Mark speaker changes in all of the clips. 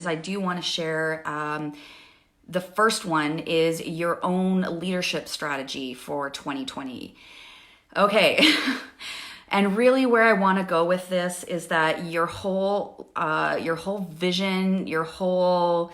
Speaker 1: I do want to share. The first one is your own leadership strategy for 2020. Okay. And really where I want to go with this is that your whole vision, your whole,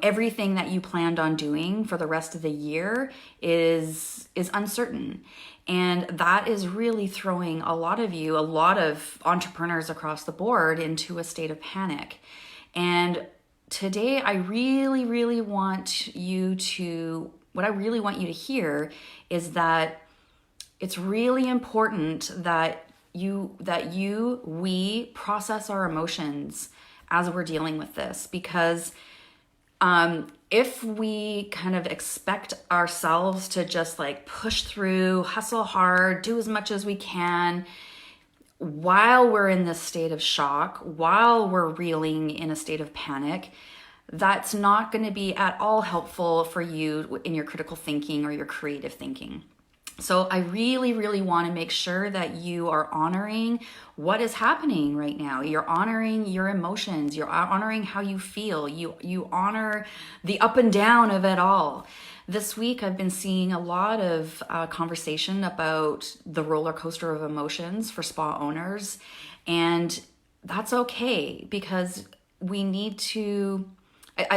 Speaker 1: everything that you planned on doing for the rest of the year is uncertain. And that is really throwing a lot of entrepreneurs across the board into a state of panic. And today I really, really want you to, what I really want you to hear is that it's really important that we process our emotions as we're dealing with this, because if we kind of expect ourselves to just like push through, hustle hard, do as much as we can while we're in this state of shock, while we're reeling in a state of panic, that's not going to be at all helpful for you in your critical thinking or your creative thinking. So I really, really want to make sure that you are honoring what is happening right now. You're honoring your emotions. You're honoring how you feel. You honor the up and down of it all. This week, I've been seeing a lot of conversation about the roller coaster of emotions for spa owners. And that's okay, because we need to...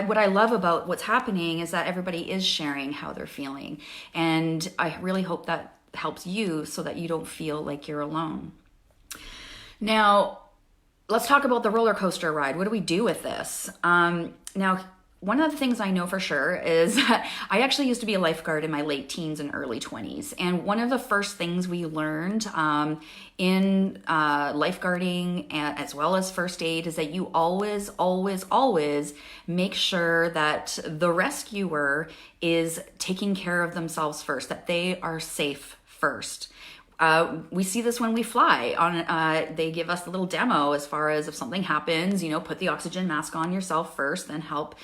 Speaker 1: what I love about what's happening is that everybody is sharing how they're feeling. And I really hope that helps you so that you don't feel like you're alone. Now, let's talk about the roller coaster ride. What do we do with this? Now, one of the things I know for sure is that I actually used to be a lifeguard in my late teens and early 20s. And one of the first things we learned in lifeguarding as well as first aid is that you always, always, always make sure that the rescuer is taking care of themselves first, that they are safe first. We see this when we fly. They give us a little demo as far as if something happens, put the oxygen mask on yourself first, then help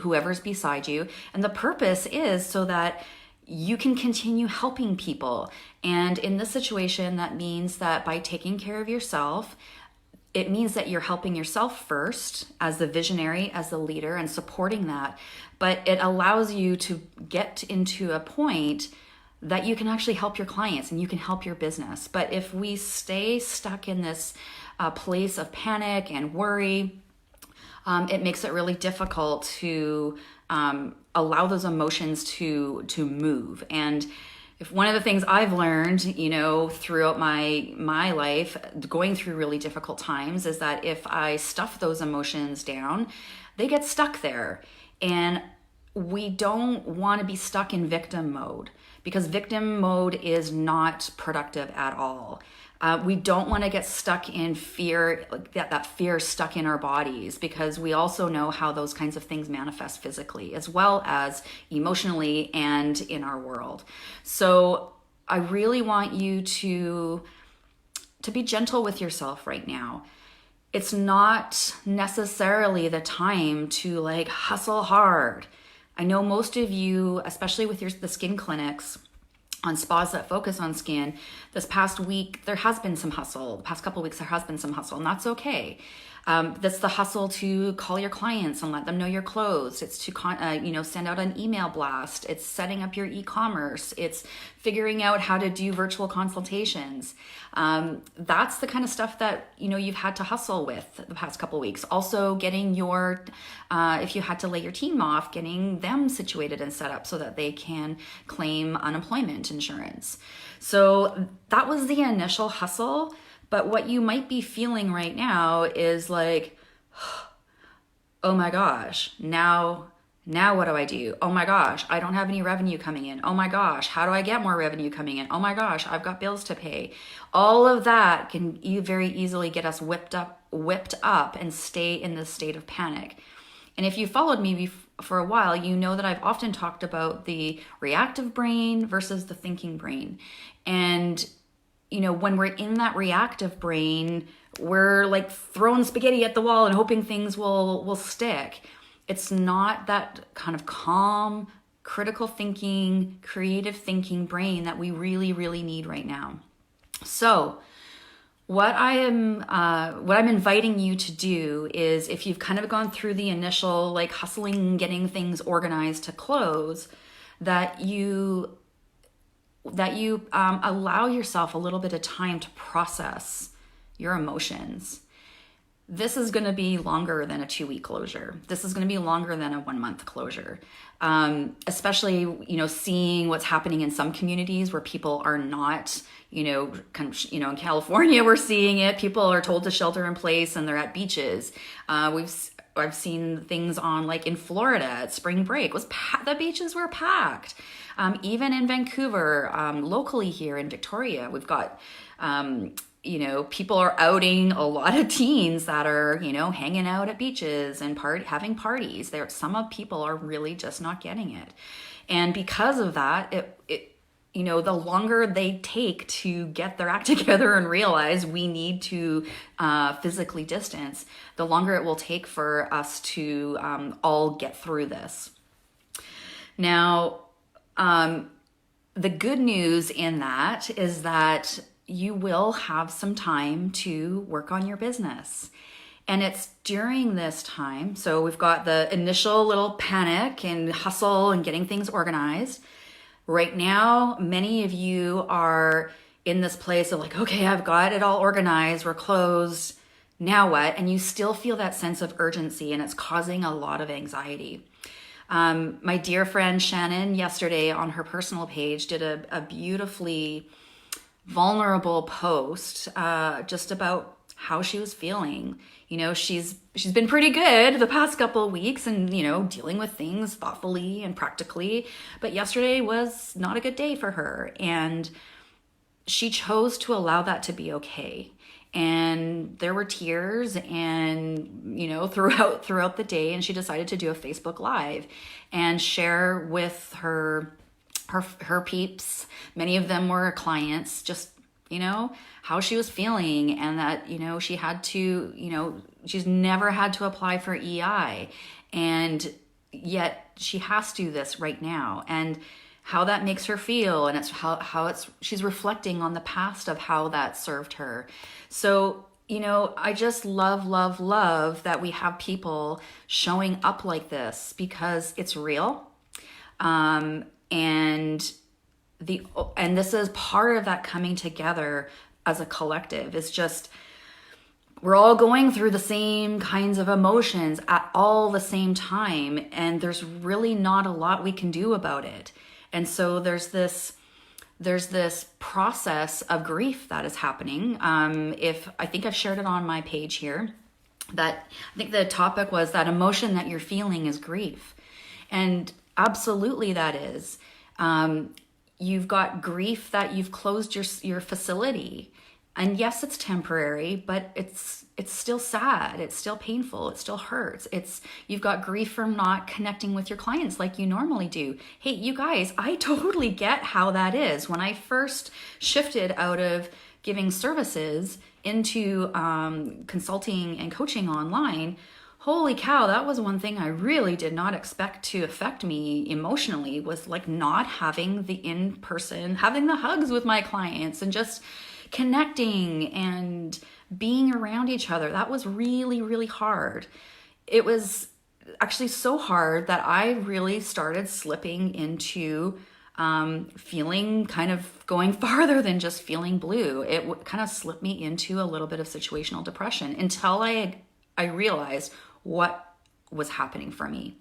Speaker 1: whoever's beside you. And the purpose is so that you can continue helping people. And in this situation, that means that by taking care of yourself, it means that you're helping yourself first as the visionary, as the leader, and supporting that. But it allows you to get into a point that you can actually help your clients and you can help your business. But if we stay stuck in this place of panic and worry, it makes it really difficult to allow those emotions to move. And if one of the things I've learned, throughout my life, going through really difficult times, is that if I stuff those emotions down, they get stuck there. And we don't want to be stuck in victim mode, because victim mode is not productive at all. We don't want to get stuck in fear, like that fear stuck in our bodies, because we also know how those kinds of things manifest physically as well as emotionally and in our world. So I really want you to be gentle with yourself right now. It's not necessarily the time to like hustle hard. I know most of you, especially with the skin clinics on spas that focus on skin, this past week, there has been some hustle. The past couple of weeks, there has been some hustle, and that's okay. That's the hustle to call your clients and let them know you're closed. It's to send out an email blast. It's setting up your e-commerce. It's figuring out how to do virtual consultations. That's the kind of stuff that you've had to hustle with the past couple of weeks. Also, getting if you had to lay your team off, getting them situated and set up so that they can claim unemployment insurance. So that was the initial hustle. But what you might be feeling right now is like, oh my gosh, now what do I do? Oh my gosh, I don't have any revenue coming in. Oh my gosh, how do I get more revenue coming in? Oh my gosh, I've got bills to pay. All of that can very easily get us whipped up and stay in this state of panic. And if you followed me for a while, you know that I've often talked about the reactive brain versus the thinking brain. And when we're in that reactive brain, we're like throwing spaghetti at the wall and hoping things will stick. It's not that kind of calm, critical thinking, creative thinking brain that we really, really need right now. So what I'm inviting you to do is, if you've kind of gone through the initial like hustling, getting things organized to close, that you allow yourself a little bit of time to process your emotions. This is going to be longer than a 2-week closure. This is going to be longer than a 1-month closure. Especially, seeing what's happening in some communities where people are not, in California, we're seeing it. People are told to shelter in place and they're at beaches. I've seen things on like in Florida at spring break the beaches were packed. Even in Vancouver, locally here in Victoria, we've got, people are outing a lot of teens that are, hanging out at beaches and having parties. Some people are really just not getting it. And because of that, the longer they take to get their act together and realize we need to physically distance, the longer it will take for us to all get through this. Now, the good news in that is that you will have some time to work on your business. And it's during this time. So we've got the initial little panic and hustle and getting things organized. Right now, many of you are in this place of like, okay, I've got it all organized. We're closed. Now what? And you still feel that sense of urgency, and it's causing a lot of anxiety. My dear friend Shannon yesterday on her personal page did a beautifully vulnerable post just about how she was feeling. She's been pretty good the past couple of weeks and, dealing with things thoughtfully and practically. But yesterday was not a good day for her. And she chose to allow that to be okay. And there were tears and, throughout the day. And she decided to do a Facebook Live and share with her peeps. Many of them were clients, just, how she was feeling, and that, she had to, she's never had to apply for EI, and yet she has to do this right now, and how that makes her feel. And it's she's reflecting on the past of how that served her. So, I just love that we have people showing up like this, because it's real. And this is part of that coming together as a collective. It's just, we're all going through the same kinds of emotions at all the same time, and there's really not a lot we can do about it. And so there's this process of grief that is happening. I think I've shared it on my page here, that I think the topic was that emotion that you're feeling is grief. And absolutely that is. You've got grief that you've closed your facility. And yes, it's temporary, but it's still sad. It's still painful. It still hurts. You've got grief from not connecting with your clients like you normally do. Hey, you guys, I totally get how that is. When I first shifted out of giving services into consulting and coaching online, holy cow, that was one thing I really did not expect to affect me emotionally, was like not having the in-person, having the hugs with my clients and just connecting and being around each other. That was really, really hard. It was actually so hard that I really started slipping into feeling, kind of going farther than just feeling blue. It kind of slipped me into a little bit of situational depression until I realized what was happening for me.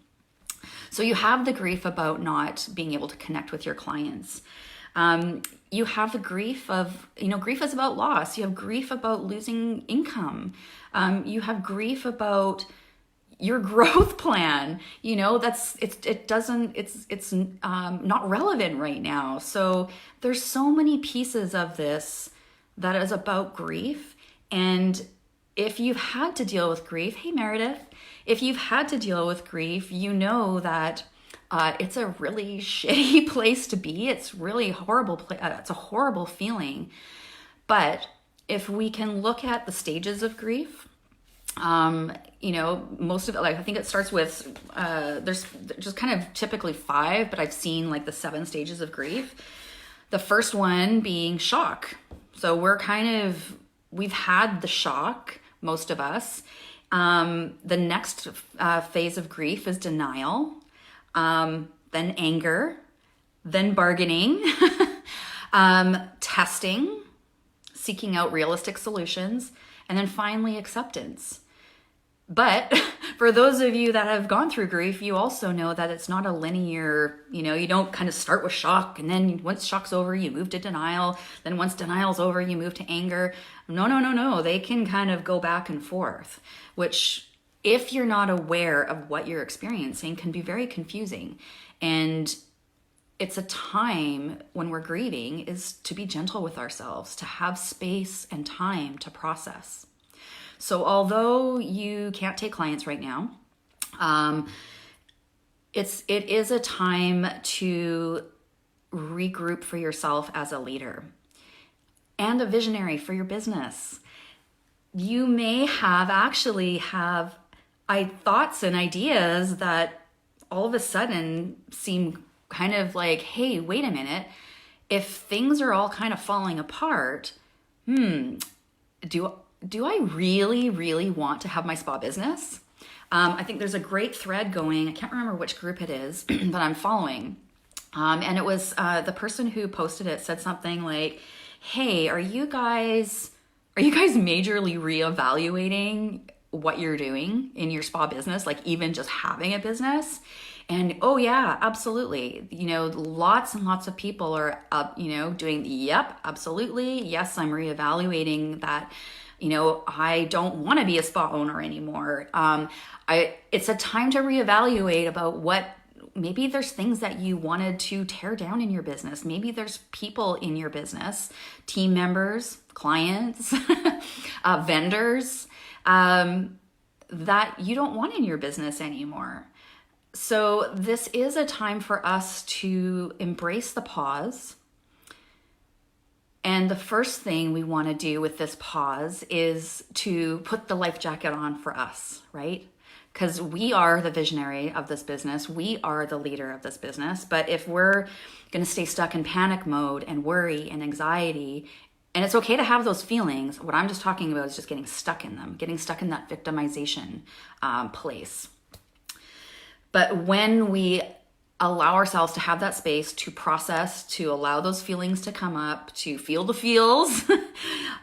Speaker 1: So you have the grief about not being able to connect with your clients. You have the grief of, grief is about loss. You have grief about losing income. You have grief about your growth plan. It's not relevant right now. So there's so many pieces of this that is about grief. And if you've had to deal with grief, hey Meredith, if you've had to deal with grief, you know that it's a really shitty place to be. It's really horrible. It's a horrible feeling. But if we can look at the stages of grief, most of it, I think it starts with, there's just kind of typically 5, but I've seen like the 7 stages of grief. The first one being shock. So we're kind of we've had the shock, most of us. The next phase of grief is denial, then anger, then bargaining, testing, seeking out realistic solutions, and then finally acceptance. But for those of you that have gone through grief, you also know that it's not a linear, you don't kind of start with shock, and then once shock's over, you move to denial. Then once denial's over, you move to anger. No. They can kind of go back and forth, which, if you're not aware of what you're experiencing, can be very confusing. And it's a time when we're grieving is to be gentle with ourselves, to have space and time to process. So although you can't take clients right now, it is a time to regroup for yourself as a leader and a visionary for your business. You may actually have thoughts and ideas that all of a sudden seem kind of like, hey, wait a minute. If things are all kind of falling apart, do I really, really want to have my spa business? I think there's a great thread going. I can't remember which group it is, but I'm following. And it was the person who posted it said something like, hey, are you guys majorly reevaluating what you're doing in your spa business? Like even just having a business? And oh yeah, absolutely. Lots and lots of people are doing, yep, absolutely. Yes, I'm reevaluating that. I don't want to be a spa owner anymore. It's a time to reevaluate about what, maybe there's things that you wanted to tear down in your business. Maybe there's people in your business, team members, clients, vendors, that you don't want in your business anymore. So this is a time for us to embrace the pause. And the first thing we want to do with this pause is to put the life jacket on for us, right? Because we are the visionary of this business. We are the leader of this business. But if we're going to stay stuck in panic mode and worry and anxiety, and it's okay to have those feelings, what I'm just talking about is just getting stuck in them, getting stuck in that victimization place. But when we allow ourselves to have that space to process, to allow those feelings to come up, to feel the feels,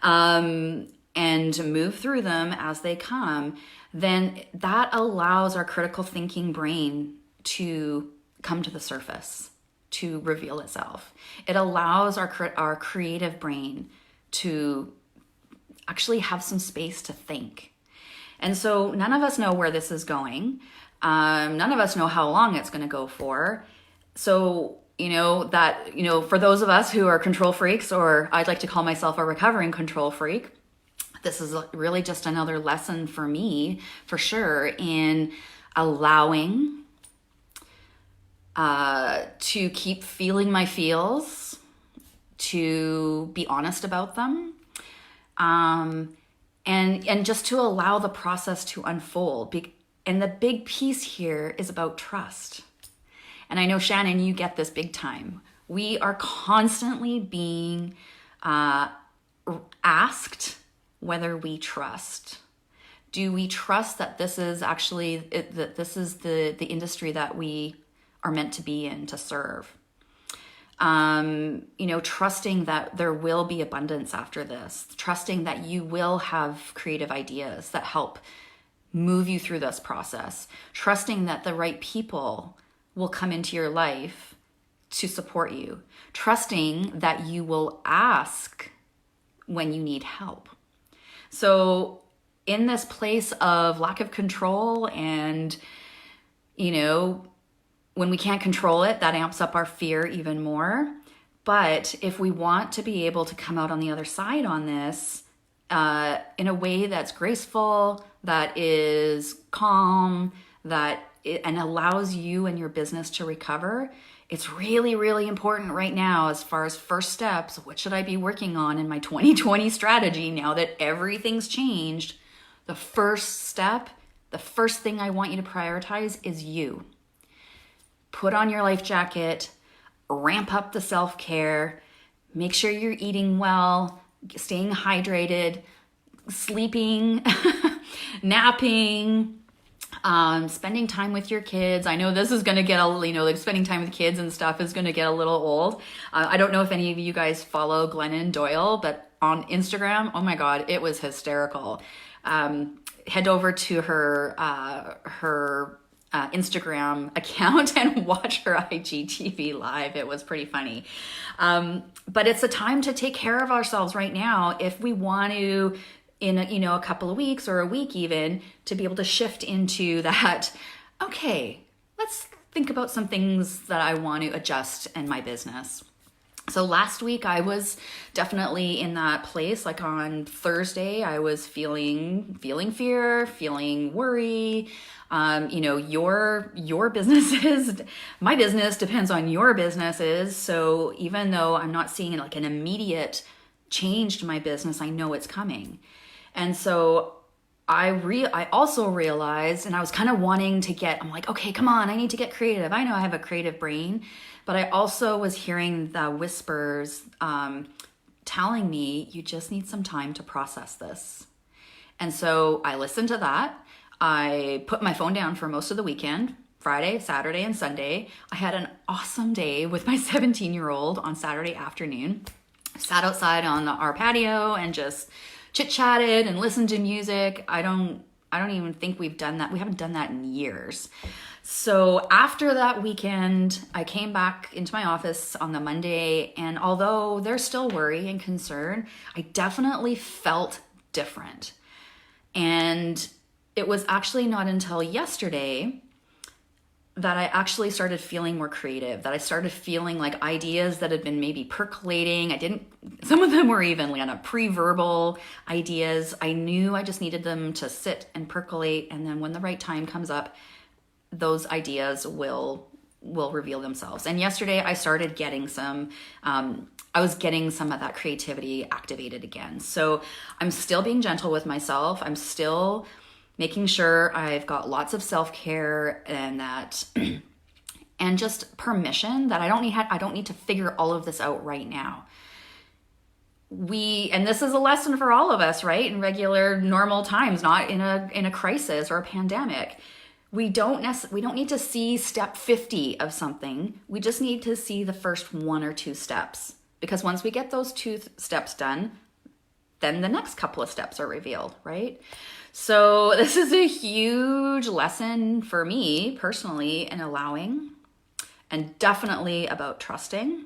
Speaker 1: and to move through them as they come, then that allows our critical thinking brain to come to the surface, to reveal itself. It allows our creative brain to actually have some space to think. And so none of us know where this is going. None of us know how long it's going to go for. So, for those of us who are control freaks, or I'd like to call myself a recovering control freak, this is really just another lesson for me, for sure, in allowing to keep feeling my feels, to be honest about them, and just to allow the process to unfold. And the big piece here is about trust. And I know, Shannon, you get this big time. We are constantly being asked whether we trust. Do we trust that this is actually, that this is the industry that we are meant to be in, to serve? Trusting that there will be abundance after this, trusting that you will have creative ideas that help move you through this process, trusting that the right people will come into your life to support you, trusting that you will ask when you need help. So in this place of lack of control and, when we can't control it, that amps up our fear even more. But if we want to be able to come out on the other side on this in a way that's graceful, that is calm, and allows you and your business to recover, it's really, really important right now as far as first steps. What should I be working on in my 2020 strategy now that everything's changed? The first step, the first thing I want you to prioritize is you. Put on your life jacket, ramp up the self-care, make sure you're eating well, staying hydrated, sleeping, napping, spending time with your kids. I know this is going to get like spending time with kids and stuff is going to get a little old. I don't know if any of you guys follow Glennon Doyle, but on Instagram, oh my God, it was hysterical. Head over to her Instagram account and watch her IGTV live. It was pretty funny. But it's a time to take care of ourselves right now if we want to, in a couple of weeks or a week even, to be able to shift into that, okay, let's think about some things that I want to adjust in my business. So last week I was definitely in that place. Like on Thursday, I was feeling fear, feeling worry. Your businesses, my business depends on your businesses. So even though I'm not seeing like an immediate change to my business, I know it's coming. And so I also realized, and I was kind of wanting to I'm like, okay, come on, I need to get creative. I know I have a creative brain, but I also was hearing the whispers telling me, you just need some time to process this. And so I listened to that. I put my phone down for most of the weekend, Friday, Saturday, and Sunday. I had an awesome day with my 17-year-old on Saturday afternoon. Sat outside on our patio and just chit-chatted and listened to music. I don't even think we've done that. We haven't done that in years. So after that weekend, I came back into my office on the Monday, and although there's still worry and concern, I definitely felt different. And it was actually not until yesterday that I actually started feeling more creative, that I started feeling like ideas that had been maybe percolating. Some of them were even kind of pre-verbal ideas. I knew I just needed them to sit and percolate. And then when the right time comes up, those ideas will reveal themselves. And yesterday I started getting I was getting some of that creativity activated again. So I'm still being gentle with myself. I'm still making sure I've got lots of self-care and that, and just permission that I don't need to figure all of this out right now. And this is a lesson for all of us, right? In regular, normal times, not in a crisis or a pandemic. We don't need to see step 50 of something. We just need to see the first 1 or 2 steps. Because once we get those 2 steps done, then the next couple of steps are revealed, right? So this is a huge lesson for me personally in allowing, and definitely about trusting.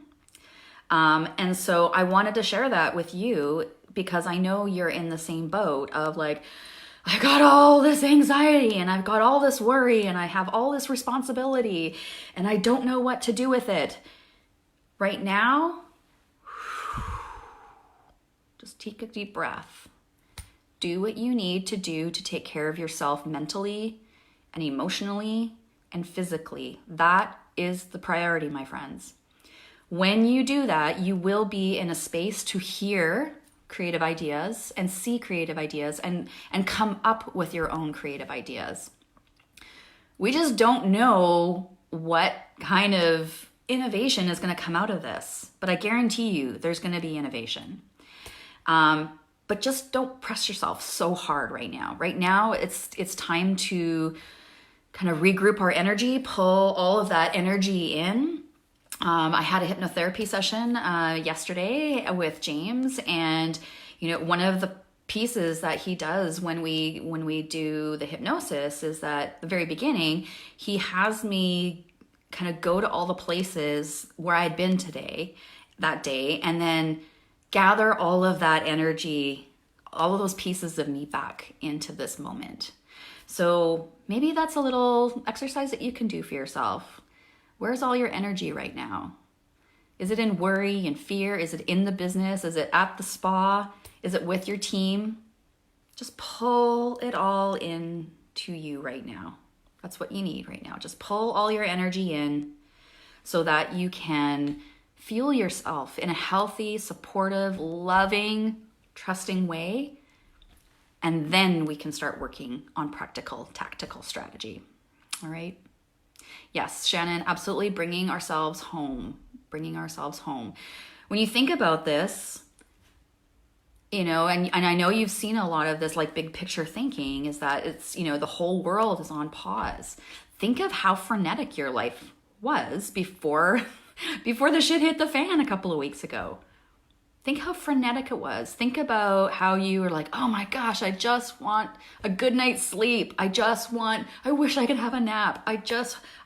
Speaker 1: And so I wanted to share that with you because I know you're in the same boat of like, I got all this anxiety and I've got all this worry and I have all this responsibility and I don't know what to do with it. Right now, just take a deep breath. Do what you need to do to take care of yourself mentally and emotionally and physically. That is the priority, my friends. When you do that, you will be in a space to hear creative ideas and see creative ideas and come up with your own creative ideas. We just don't know what kind of innovation is going to come out of this, but I guarantee you there's going to be innovation. But just don't press yourself so hard right now. Right now, it's time to kind of regroup our energy, pull all of that energy in. I had a hypnotherapy session yesterday with James, and one of the pieces that he does when we do the hypnosis is that at the very beginning, he has me kind of go to all the places where I'd been that day, and then gather all of that energy, all of those pieces of me back into this moment. So maybe that's a little exercise that you can do for yourself. Where's all your energy right now? Is it in worry and fear? Is it in the business? Is it at the spa? Is it with your team? Just pull it all in to you right now. That's what you need right now. Just pull all your energy in so that you can fuel yourself in a healthy, supportive, loving, trusting way. And then we can start working on practical, tactical strategy. All right? Yes, Shannon, absolutely bringing ourselves home. When you think about this, and I know you've seen a lot of this like big picture thinking is that it's, the whole world is on pause. Think of how frenetic your life was before the shit hit the fan a couple of weeks ago. Think how frenetic it was. Think about how you were like, oh my gosh, I just want a good night's sleep. I wish I could have a nap. I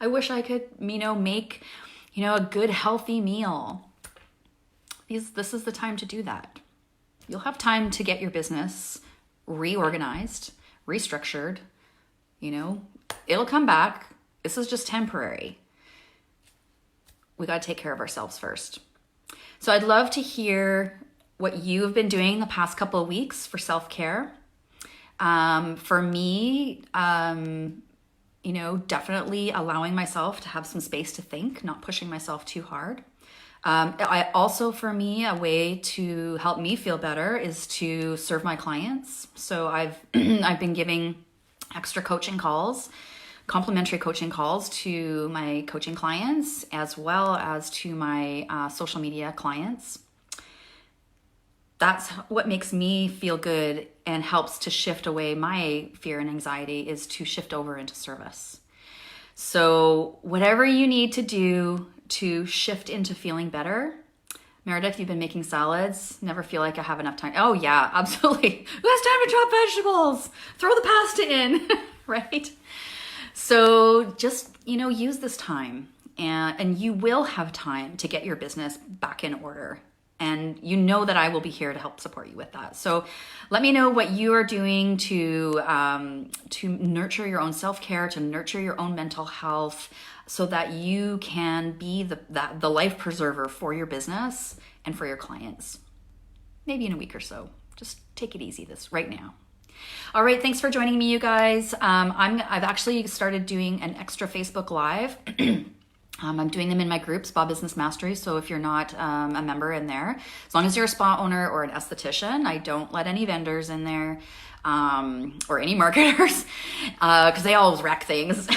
Speaker 1: wish I could, make, a good healthy meal. This is the time to do that. You'll have time to get your business reorganized, restructured. It'll come back. This is just temporary. We got to take care of ourselves first. So I'd love to hear what you've been doing the past couple of weeks for self-care. For me, definitely allowing myself to have some space to think, not pushing myself too hard. I also, for me, a way to help me feel better is to serve my clients. So I've been giving extra coaching calls, complimentary coaching calls to my coaching clients as well as to my social media clients. That's what makes me feel good and helps to shift away my fear and anxiety, is to shift over into service. So whatever you need to do to shift into feeling better. Meredith, you've been making salads. Never feel like I have enough time. Oh yeah, absolutely. Who has time to chop vegetables? Throw the pasta in, right? So just, use this time and you will have time to get your business back in order. And that I will be here to help support you with that. So let me know what you are doing to nurture your own self-care, to nurture your own mental health, so that you can be the life preserver for your business and for your clients. Maybe in a week or so. Just take it easy right now. All right, thanks for joining me, you guys. I've actually started doing an extra Facebook Live. I'm doing them in my group, Spa Business Mastery. So if you're not a member in there, as long as you're a spa owner or an esthetician, I don't let any vendors in there or any marketers because they always wreck things.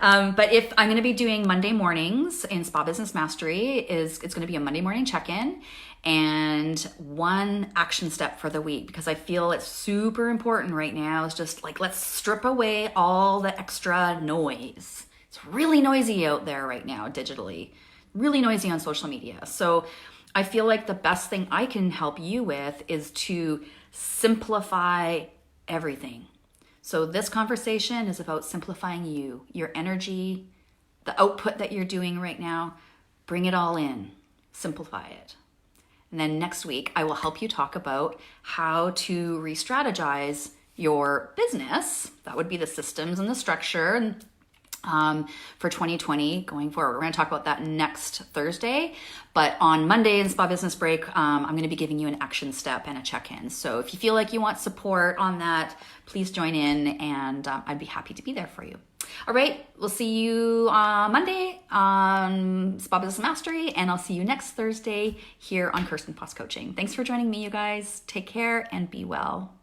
Speaker 1: But if I'm going to be doing Monday mornings in Spa Business Mastery, it's going to be a Monday morning check-in and one action step for the week, because I feel it's super important right now. It's just like, let's strip away all the extra noise. It's really noisy out there right now, digitally, really noisy on social media. So I feel like the best thing I can help you with is to simplify everything. So this conversation is about simplifying you, your energy, the output that you're doing right now. Bring it all in, simplify it. And then next week, I will help you talk about how to re-strategize your business. That would be the systems and the structure and for 2020 going forward. We're going to talk about that next Thursday, but on Monday in Spa Business Break, I'm going to be giving you an action step and a check-in. So if you feel like you want support on that, please join in and I'd be happy to be there for you. All right, we'll see you Monday on Spa Business Mastery, and I'll see you next Thursday here on Kirsten Foss Coaching. Thanks for joining me, you guys. Take care and be well.